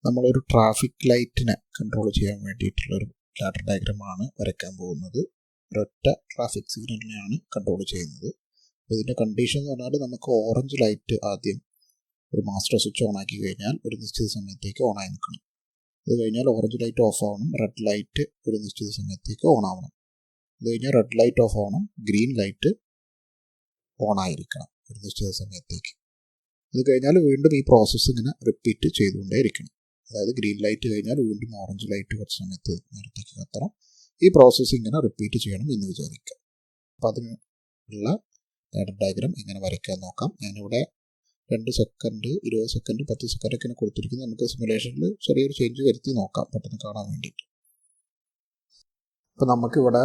നമ്മളൊരു traffic ലൈറ്റിനെ control ചെയ്യാൻ വേണ്ടിയിട്ടുള്ളൊരു ladder ഡയഗ്രമാണ് വരയ്ക്കാൻ പോകുന്നത്. ഒരൊറ്റ ട്രാഫിക് സിഗ്നലിനെയാണ് കൺട്രോൾ ചെയ്യുന്നത്. അപ്പോൾ ഇതിൻ്റെ കണ്ടീഷൻ എന്ന് പറഞ്ഞാൽ നമുക്ക് ഓറഞ്ച് ലൈറ്റ് ആദ്യം ഒരു മാസ്റ്റർ സ്വിച്ച് ഓൺ ആക്കി കഴിഞ്ഞാൽ ഒരു നിശ്ചിത സമയത്തേക്ക് ഓണായി നിൽക്കണം. അത് കഴിഞ്ഞാൽ ഓറഞ്ച് ലൈറ്റ് ഓഫ് ആവണം, റെഡ് ലൈറ്റ് ഒരു നിശ്ചിത സമയത്തേക്ക് ഓൺ ആവണം. അത് കഴിഞ്ഞാൽ റെഡ് ലൈറ്റ് ഓഫ് ആവണം, ഗ്രീൻ ലൈറ്റ് ഓൺ ആയിരിക്കണം ഒരു നിശ്ചിത സമയത്തേക്ക്. അത് കഴിഞ്ഞാൽ വീണ്ടും ഈ പ്രോസസ്സ് ഇങ്ങനെ റിപ്പീറ്റ് ചെയ്തുകൊണ്ടേ ഇരിക്കണം. അതായത് ഗ്രീൻ ലൈറ്റ് കഴിഞ്ഞാൽ വീണ്ടും ഓറഞ്ച് ലൈറ്റ് കുറച്ച് സമയത്ത് നേരത്തേക്ക് കത്തണം. ഈ പ്രോസസ്സ് ഇങ്ങനെ റിപ്പീറ്റ് ചെയ്യണം എന്ന് വിചാരിക്കുക. അപ്പോൾ അതിനുള്ള ലാഡർ ഡയഗ്രം എങ്ങനെ വരയ്ക്കാൻ നോക്കാം. ഞാനിവിടെ 2 സെക്കൻഡ്, 20 സെക്കൻഡ്, 10 സെക്കൻഡൊക്കെ കൊടുത്തിരിക്കുന്നത്. നമുക്ക് സിമുലേഷനിൽ ചെറിയൊരു ചേഞ്ച് വരുത്തി നോക്കാം പെട്ടെന്ന് കാണാൻ വേണ്ടിയിട്ട്. അപ്പോൾ നമുക്കിവിടെ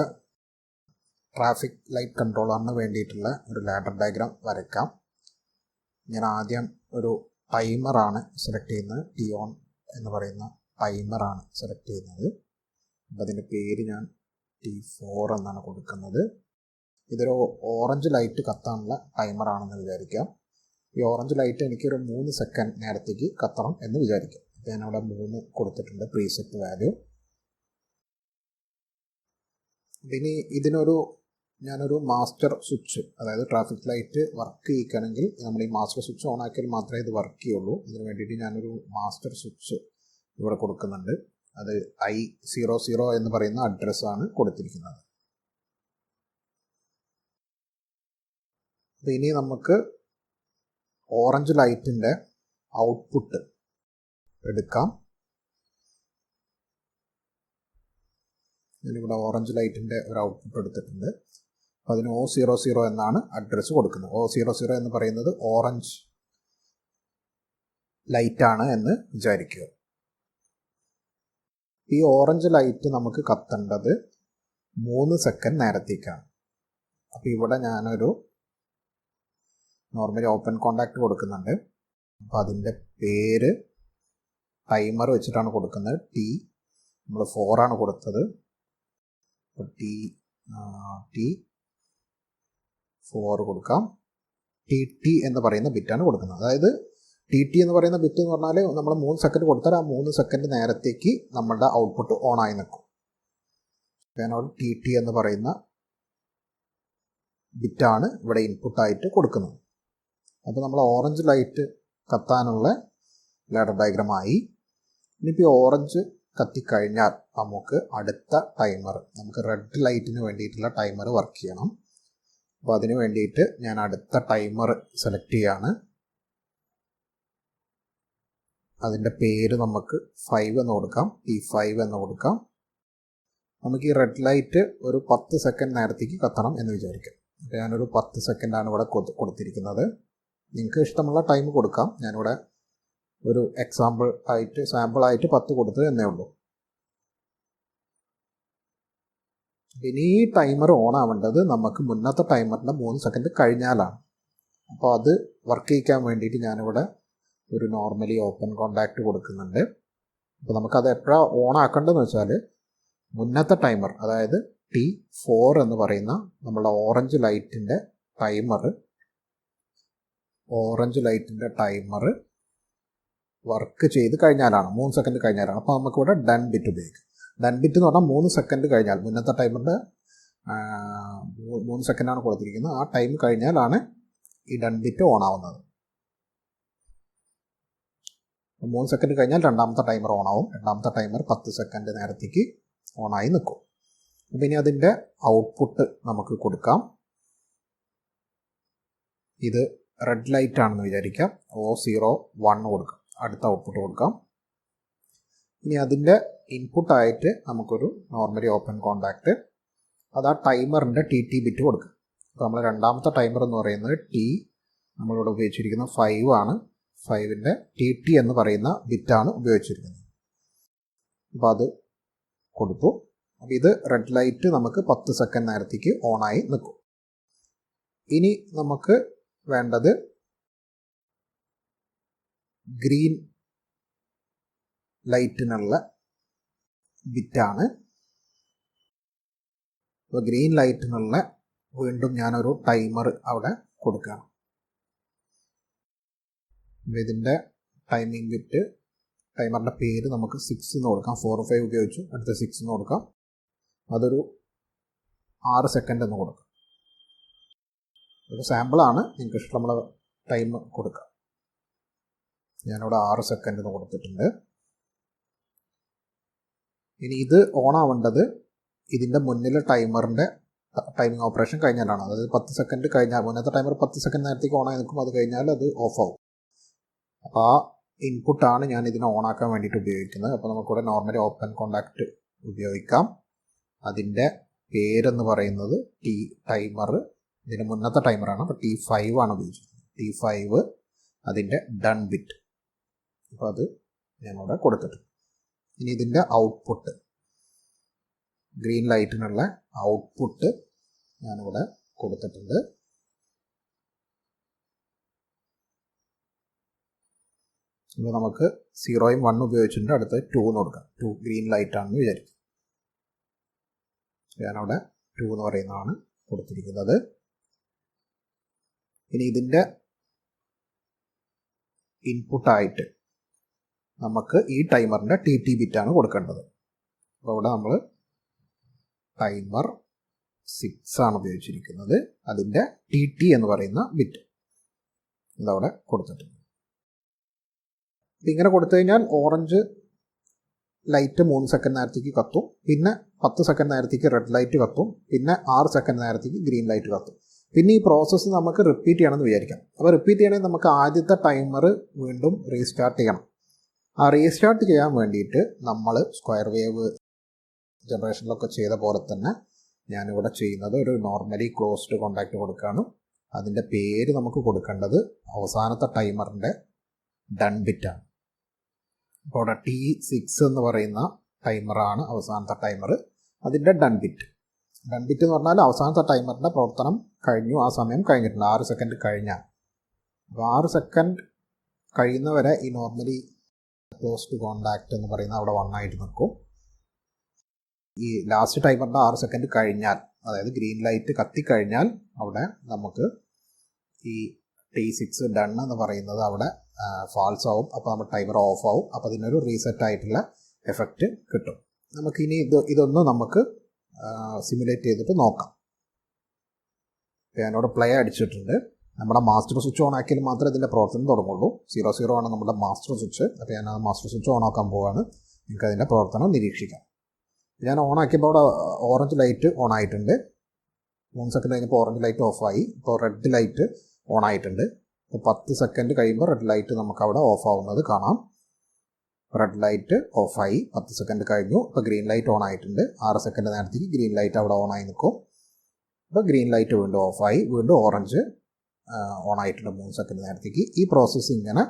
ട്രാഫിക് ലൈറ്റ് കൺട്രോളറിന് വേണ്ടിയിട്ടുള്ള ഒരു ലാഡർ ഡയഗ്രം വരയ്ക്കാം. ഞാൻ ആദ്യം ഒരു ടൈമറാണ് സെലക്ട് ചെയ്യുന്നത്. ടി ഓൺ എന്ന് പറയുന്ന ടൈമറാണ് സെലക്ട് ചെയ്യുന്നത്. അപ്പോൾ അതിൻ്റെ പേര് ഞാൻ T4 എന്നാണ് കൊടുക്കുന്നത്. ഇതൊരു ഓറഞ്ച് ലൈറ്റ് കത്താനുള്ള ടൈമറാണെന്ന് വിചാരിക്കാം. ഈ ഓറഞ്ച് ലൈറ്റ് എനിക്കൊരു 3 സെക്കൻഡ് നേരത്തേക്ക് കത്തണം എന്ന് വിചാരിക്കാം. അപ്പോൾ ഞാനവിടെ 3 കൊടുത്തിട്ടുണ്ട് പ്രീസെറ്റ് വാല്യൂ. ഇനി ഞാനൊരു മാസ്റ്റർ സ്വിച്ച്, അതായത് ട്രാഫിക് ലൈറ്റ് വർക്ക് ചെയ്യിക്കണമെങ്കിൽ നമ്മൾ ഈ മാസ്റ്റർ സ്വിച്ച് ഓൺ ആക്കിയാൽ മാത്രമേ ഇത് വർക്ക് ചെയ്യുള്ളൂ. ഇതിന് വേണ്ടിയിട്ട് ഞാനൊരു മാസ്റ്റർ സ്വിച്ച് ഇവിടെ കൊടുക്കുന്നുണ്ട്. അത് I00 എന്ന് പറയുന്ന അഡ്രസ്സാണ് കൊടുത്തിരിക്കുന്നത്. അപ്പോൾ ഇനി നമുക്ക് ഓറഞ്ച് ലൈറ്റിൻ്റെ ഔട്ട്പുട്ട് എടുക്കാം. ഞാനിവിടെ ഓറഞ്ച് ലൈറ്റിൻ്റെ ഒരു ഔട്ട്പുട്ട് എടുത്തിട്ടുണ്ട്. അപ്പോൾ അതിന് O00 എന്നാണ് അഡ്രസ്സ് കൊടുക്കുന്നത്. O00 എന്ന് പറയുന്നത് ഓറഞ്ച് ലൈറ്റാണ് എന്ന് വിചാരിക്കുക. ഈ ഓറഞ്ച് ലൈറ്റ് നമുക്ക് കത്തേണ്ടത് 3 സെക്കൻഡ് നേരത്തേക്കാണ്. അപ്പോൾ ഇവിടെ ഞാനൊരു നോർമലി ഓപ്പൺ കോണ്ടാക്റ്റ് കൊടുക്കുന്നുണ്ട്. അപ്പോൾ അതിൻ്റെ പേര് ടൈമർ വെച്ചിട്ടാണ് കൊടുക്കുന്നത്. നമ്മൾ 4 ആണ് കൊടുത്തത്. അപ്പോൾ T4 കൊടുക്കാം. TT എന്ന് പറയുന്ന ബിറ്റാണ് കൊടുക്കുന്നത്. അതായത് TT എന്ന് പറയുന്ന ബിറ്റ് എന്ന് പറഞ്ഞാൽ നമ്മൾ 3 സെക്കൻഡ് കൊടുത്താൽ ആ 3 സെക്കൻഡ് നേരത്തേക്ക് നമ്മളുടെ ഔട്ട്പുട്ട് ഓണായി നിൽക്കും. ഞാനവിടെ TT എന്ന് പറയുന്ന ബിറ്റാണ് ഇവിടെ ഇൻപുട്ടായിട്ട് കൊടുക്കുന്നത്. അപ്പോൾ നമ്മൾ ഓറഞ്ച് ലൈറ്റ് കത്താനുള്ള ലാഡർ ഡയഗ്രമായി. ഇനിയിപ്പോൾ ഓറഞ്ച് കത്തിക്കഴിഞ്ഞാൽ നമുക്ക് അടുത്ത ടൈമർ, നമുക്ക് റെഡ് ലൈറ്റിന് വേണ്ടിയിട്ടുള്ള ടൈമർ വർക്ക് ചെയ്യണം. അപ്പോൾ അതിന് വേണ്ടിയിട്ട് ഞാൻ അടുത്ത ടൈമർ സെലക്ട് ചെയ്യാണ്. അതിൻ്റെ പേര് നമുക്ക് 5 എന്ന് കൊടുക്കാം. T5 എന്ന് കൊടുക്കാം. നമുക്ക് ഈ റെഡ് ലൈറ്റ് ഒരു 10 സെക്കൻഡ് നേരത്തേക്ക് കത്തണം എന്ന് വിചാരിക്കാം. അപ്പോൾ ഞാനൊരു 10 സെക്കൻഡാണ് ഇവിടെ കൊടുത്തിരിക്കുന്നത്. നിങ്ങൾക്ക് ഇഷ്ടമുള്ള ടൈം കൊടുക്കാം. ഞാനിവിടെ ഒരു സാമ്പിളായിട്ട് 10 കൊടുത്തത് എന്നേ ഉള്ളൂ. ഇനി ഈ ടൈമർ ഓൺ ആവേണ്ടത് നമുക്ക് മുന്നത്തെ ടൈമറിൻ്റെ 3 സെക്കൻഡ് കഴിഞ്ഞാലാണ്. അപ്പോൾ അത് വർക്ക് ചെയ്യിക്കാൻ വേണ്ടിയിട്ട് ഞാനിവിടെ ഒരു നോർമലി ഓപ്പൺ കോണ്ടാക്റ്റ് കൊടുക്കുന്നുണ്ട്. അപ്പോൾ നമുക്കത് എപ്പോഴാണ് ഓൺ ആക്കേണ്ടതെന്ന് വെച്ചാൽ മുന്നത്തെ ടൈമർ, അതായത് T4 എന്ന് പറയുന്ന നമ്മളുടെ ഓറഞ്ച് ലൈറ്റിൻ്റെ ടൈമർ വർക്ക് ചെയ്ത് കഴിഞ്ഞാലാണ്, 3 സെക്കൻഡ് കഴിഞ്ഞാലാണ്. അപ്പോൾ നമുക്കിവിടെ ഡൺ ബിറ്റ് ഉപയോഗിക്കും. ഡൺ ബിറ്റ് എന്ന് പറഞ്ഞാൽ 3 സെക്കൻഡ് കഴിഞ്ഞാൽ, മുന്നത്തെ ടൈമറിൻ്റെ 3 സെക്കൻഡാണ് കൊടുത്തിരിക്കുന്നത്. ആ ടൈം കഴിഞ്ഞാലാണ് ഈ ഡൺ ബിറ്റ് ഓൺ ആവുന്നത്. 3 സെക്കൻഡ് കഴിഞ്ഞാൽ രണ്ടാമത്തെ ടൈമർ ഓണാവും. രണ്ടാമത്തെ ടൈമർ 10 സെക്കൻഡ് നേരത്തേക്ക് ഓണായി നിൽക്കും. അപ്പം ഇനി അതിൻ്റെ ഔട്ട്പുട്ട് നമുക്ക് കൊടുക്കാം. ഇത് റെഡ് ലൈറ്റ് ആണെന്ന് വിചാരിക്കാം. O01 കൊടുക്കാം. അടുത്ത ഔട്ട്പുട്ട് കൊടുക്കാം. ഇനി അതിൻ്റെ ഇൻപുട്ടായിട്ട് നമുക്കൊരു നോർമലി ഓപ്പൺ കോണ്ടാക്റ്റ്, അത് ആ ടൈമറിൻ്റെ TT ബിറ്റ് കൊടുക്കാം. അപ്പോൾ നമ്മൾ രണ്ടാമത്തെ ടൈമർ എന്ന് പറയുന്നത് നമ്മളിവിടെ ഉപയോഗിച്ചിരിക്കുന്നത് 5 ആണ്. 5ൻ്റെ TT എന്ന് പറയുന്ന ബിറ്റാണ് ഉപയോഗിച്ചിരിക്കുന്നത്. അപ്പോൾ അത് കൊടുത്തു. അപ്പോൾ ഇത് റെഡ് ലൈറ്റ് നമുക്ക് 10 സെക്കൻഡ് നേരത്തേക്ക് ഓണായി നിൽക്കും. ഇനി നമുക്ക് വേണ്ടത് ഗ്രീൻ ലൈറ്റിനുള്ള ബിറ്റാണ്. അപ്പോൾ ഗ്രീൻ ലൈറ്റിനുള്ള വീണ്ടും ഞാനൊരു ടൈമർ അവിടെ കൊടുക്കുകയാണ്. ഇതിൻ്റെ ടൈമിംഗ് ബിറ്റ് ടൈമറിൻ്റെ പേര് നമുക്ക് 6 എന്ന് കൊടുക്കാം. 4 5 ഉപയോഗിച്ചു, അടുത്ത 6 എന്ന് കൊടുക്കാം. അതൊരു 6 സെക്കൻഡ് എന്ന് കൊടുക്കാം. ഒരു സാമ്പിളാണ്, നിങ്ങൾക്ക് ഇഷ്ടമുള്ള ടൈം കൊടുക്കാം. ഞാനിവിടെ 6 സെക്കൻഡ് എന്ന് കൊടുത്തിട്ടുണ്ട്. ഇനി ഇത് ഓൺ ആവേണ്ടത് ഇതിൻ്റെ മുന്നിലെ ടൈമറിൻ്റെ ടൈമിംഗ് ഓപ്പറേഷൻ കഴിഞ്ഞാലാണ്. അതായത് 10 സെക്കൻഡ് കഴിഞ്ഞാൽ, മുന്നത്തെ ടൈമർ 10 സെക്കൻഡ് നേരത്തേക്ക് ഓൺ ആയി നിൽക്കും, അത് കഴിഞ്ഞാൽ അത് ഓഫ് ആവും. അപ്പോൾ ആ ഇൻപുട്ടാണ് ഞാൻ ഇതിനെ ഓണാക്കാൻ വേണ്ടിയിട്ട് ഉപയോഗിക്കുന്നത്. അപ്പോൾ നമുക്കിവിടെ നോർമലി ഓപ്പൺ കോണ്ടാക്റ്റ് ഉപയോഗിക്കാം. അതിൻ്റെ പേരെന്ന് പറയുന്നത് ടൈമർ, ഇതിൻ്റെ മുന്നത്തെ ടൈമറാണ്. അപ്പോൾ T5 ആണ് ഉപയോഗിച്ചിരിക്കുന്നത്. T5 അതിൻ്റെ ഡൺ ബിറ്റ്. അപ്പോൾ അത് ഞാനിവിടെ കൊടുത്തിട്ടുണ്ട്. ഇനി ഇതിൻ്റെ ഔട്ട്പുട്ട്, ഗ്രീൻ ലൈറ്റിനുള്ള ഔട്ട്പുട്ട് ഞാനിവിടെ കൊടുത്തിട്ടുണ്ട്. ഇപ്പോൾ നമുക്ക് 0യും 1 ഉപയോഗിച്ചിട്ടുണ്ട്, അടുത്ത് 2 എന്ന് കൊടുക്കാം. 2 ഗ്രീൻ ലൈറ്റാണെന്ന് വിചാരിക്കും. ഞാനവിടെ 2 എന്ന് പറയുന്നതാണ് കൊടുത്തിരിക്കുന്നത്. ഇനി ഇതിൻ്റെ ഇൻപുട്ടായിട്ട് നമുക്ക് ഈ ടൈമറിൻ്റെ TT ബിറ്റാണ് കൊടുക്കേണ്ടത്. അപ്പോൾ ഇവിടെ നമ്മൾ ടൈമർ 6 ആണ് ഉപയോഗിച്ചിരിക്കുന്നത്. അതിൻ്റെ TT എന്ന് പറയുന്ന ബിറ്റ് ഇതവിടെ കൊടുത്തിട്ടുണ്ട്. ഇതിങ്ങനെ കൊടുത്തു കഴിഞ്ഞാൽ ഓറഞ്ച് ലൈറ്റ് 3 സെക്കൻഡ് നേരത്തേക്ക് കത്തും, പിന്നെ 10 സെക്കൻഡ് നേരത്തേക്ക് റെഡ് ലൈറ്റ് കത്തും, പിന്നെ 6 സെക്കൻഡ് നേരത്തേക്ക് ഗ്രീൻ ലൈറ്റ് കത്തും. പിന്നെ ഈ പ്രോസസ്സ് നമുക്ക് റിപ്പീറ്റ് ചെയ്യണമെന്ന് വിചാരിക്കാം. അപ്പോൾ റിപ്പീറ്റ് ചെയ്യണമെങ്കിൽ നമുക്ക് ആദ്യത്തെ ടൈമർ വീണ്ടും റീസ്റ്റാർട്ട് ചെയ്യണം. ആ റീസ്റ്റാർട്ട് ചെയ്യാൻ വേണ്ടിയിട്ട് നമ്മൾ സ്ക്വയർ വേവ് ജനറേഷനിലൊക്കെ ചെയ്ത പോലെ തന്നെ ഞാനിവിടെ ചെയ്യുന്നത് ഒരു നോർമലി ക്ലോസ്ഡ് കോണ്ടാക്റ്റ് കൊടുക്കുകയാണ്. അതിൻ്റെ പേര് നമുക്ക് കൊടുക്കേണ്ടത് അവസാനത്തെ ടൈമറിൻ്റെ ഡൺ ബിറ്റാണ്. അപ്പോൾ ഇവിടെ T6 എന്ന് പറയുന്ന ടൈമറാണ് അവസാനത്തെ ടൈമർ, അതിൻ്റെ ഡൺ ബിറ്റ്. ഡൺ ബിറ്റ് എന്ന് പറഞ്ഞാൽ അവസാനത്തെ ടൈമറിൻ്റെ പ്രവർത്തനം കഴിഞ്ഞു, ആ സമയം കഴിഞ്ഞിട്ടുണ്ട്, 6 സെക്കൻഡ് കഴിഞ്ഞാൽ. അപ്പോൾ 6 സെക്കൻഡ് കഴിയുന്നവരെ ഈ നോർമലി ക്ലോസ്ഡ് കോണ്ടാക്റ്റ് എന്ന് പറയുന്നത് അവിടെ 1 ആയിട്ട് നിൽക്കും. ഈ ലാസ്റ്റ് ടൈമറിൻ്റെ 6 സെക്കൻഡ് കഴിഞ്ഞാൽ, അതായത് ഗ്രീൻ ലൈറ്റ് കത്തിക്കഴിഞ്ഞാൽ അവിടെ നമുക്ക് ഈ T6 ഡൺ എന്ന് പറയുന്നത് അവിടെ ഫാൾസ് ആവും. അപ്പോൾ നമ്മുടെ ടൈമർ ഓഫ് ആവും. അപ്പോൾ അതിനൊരു റീസെറ്റ് ആയിട്ടുള്ള എഫക്റ്റ് കിട്ടും. നമുക്കിനി ഇതൊന്ന് നമുക്ക് സിമുലേറ്റ് ചെയ്തിട്ട് നോക്കാം. ഞാനിവിടെ പ്ലേ അടിച്ചിട്ടുണ്ട്. നമ്മുടെ മാസ്റ്റർ സ്വിച്ച് ഓൺ ആക്കിയാൽ മാത്രമേ ഇതിൻ്റെ പ്രവർത്തനം തുടങ്ങുള്ളൂ. 00 ആണ് നമ്മുടെ മാസ്റ്റർ സ്വിച്ച്. അപ്പോൾ ഞാൻ ആ മാസ്റ്റർ സ്വിച്ച് ഓൺ ആക്കാൻ പോവുകയാണ്. നിങ്ങൾക്ക് അതിൻ്റെ പ്രവർത്തനം നിരീക്ഷിക്കാം. ഞാൻ ഓൺ ആക്കിയപ്പോൾ അവിടെ ഓറഞ്ച് ലൈറ്റ് ഓൺ ആയിട്ടുണ്ട്. 3 സെക്കൻഡ് കഴിഞ്ഞപ്പോൾ ഓറഞ്ച് ലൈറ്റ് ഓഫായി. ഇപ്പോൾ റെഡ് ലൈറ്റ് ഓൺ ആയിട്ടുണ്ട്. ഇപ്പോൾ 10 സെക്കൻഡ് കഴിയുമ്പോൾ റെഡ് ലൈറ്റ് നമുക്കവിടെ ഓഫ് ആവുന്നത് കാണാം. റെഡ് ലൈറ്റ് ഓഫായി, 10 സെക്കൻഡ് കഴിഞ്ഞു. ഇപ്പോൾ ഗ്രീൻ ലൈറ്റ് ഓൺ ആയിട്ടുണ്ട്. 6 സെക്കൻഡ് നേരത്തേക്ക് ഗ്രീൻ ലൈറ്റ് അവിടെ ഓൺ ആയി നിൽക്കും. ഇപ്പോൾ ഗ്രീൻ ലൈറ്റ് വീണ്ടും ഓഫായി, വീണ്ടും ഓറഞ്ച് ഓൺ ആയിട്ടുണ്ട് 3 സെക്കൻഡ് നേരത്തേക്ക്. ഈ പ്രോസസ്സ് ഇങ്ങനെ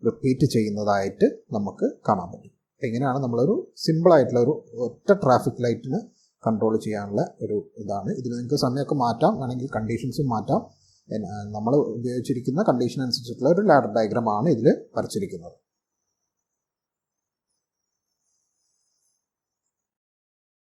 റിപ്പീറ്റ് ചെയ്യുന്നതായിട്ട് നമുക്ക് കാണാൻ പറ്റും. ഇങ്ങനെയാണ് നമ്മളൊരു സിമ്പിളായിട്ടുള്ള ഒരു ഒറ്റ ട്രാഫിക് ലൈറ്റിന് കൺട്രോൾ ചെയ്യാനുള്ള ഒരു ഇതാണ്. ഇതിൽ നിങ്ങൾക്ക് സമയമൊക്കെ മാറ്റാം, വേണമെങ്കിൽ കണ്ടീഷൻസും മാറ്റാം. നമ്മൾ ഉപയോഗിച്ചിരിക്കുന്ന കണ്ടീഷൻ അനുസരിച്ചിട്ടുള്ള ഒരു ലാഡർ ഡയഗ്രാമാണ് ഇതിൽ വരച്ചിരിക്കുന്നത്.